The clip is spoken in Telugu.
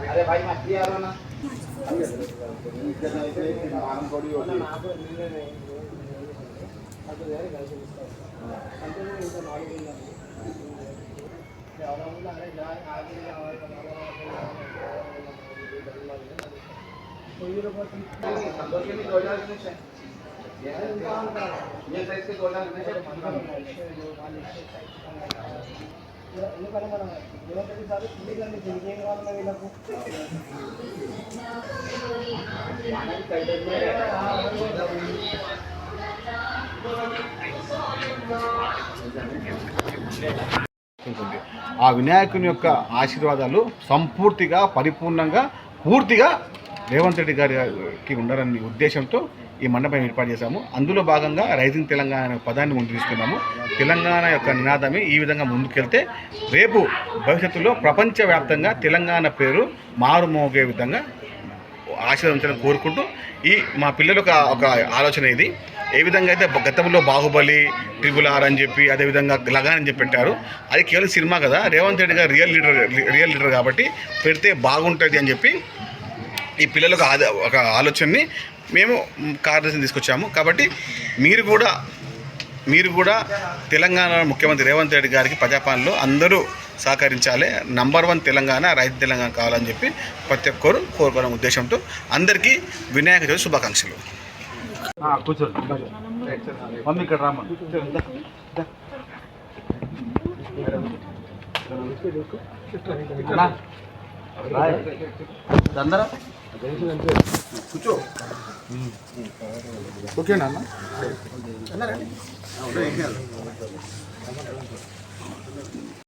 अरे भाई मछली आ रहा ना ఆ వినాయకుని యొక్క ఆశీర్వాదాలు సంపూర్తిగా పరిపూర్ణంగా పూర్తిగా రేవంత్ రెడ్డి గారికి ఉండాలనే ఉద్దేశంతో ఈ మండపం ఏర్పాటు చేశాము. అందులో భాగంగా రైజింగ్ తెలంగాణ అనే పదాన్ని ముందు తీసుకున్నాము. తెలంగాణ యొక్క నినాదమే ఈ విధంగా ముందుకెళ్తే రేపు భవిష్యత్తులో ప్రపంచవ్యాప్తంగా తెలంగాణ పేరు మారుమోగే విధంగా ఆశీర్వదించాలని కోరుకుంటూ మా పిల్లలకు ఒక ఆలోచన ఇది. ఏ విధంగా అయితే గతంలో బాహుబలి, RRR అని చెప్పి అదేవిధంగా లగాన్ అని చెప్పి పెట్టారు. అది కేవలం సినిమా కదా, రేవంత్ రెడ్డి గారు రియల్ లీడర్ కాబట్టి పెడితే బాగుంటుంది అని చెప్పి ఈ పిల్లలకు ఒక ఆలోచనని మేము కార్యదర్శిని తీసుకొచ్చాము. కాబట్టి మీరు కూడా తెలంగాణ ముఖ్యమంత్రి రేవంత్ రెడ్డి గారికి ప్రజాపాలనలో అందరూ సహకరించాలి. నంబర్ 1 తెలంగాణ, రైతు తెలంగాణ కావాలని చెప్పి ప్రతి ఒక్కరు కోరుకోవడం ఉద్దేశంతో అందరికీ వినాయక చవితి శుభాకాంక్షలు. కూర్చోండి మమ్మీ, ఇక్కడ రామ్మ. అందరూ కూర్చో. ఓకేనా అన్న?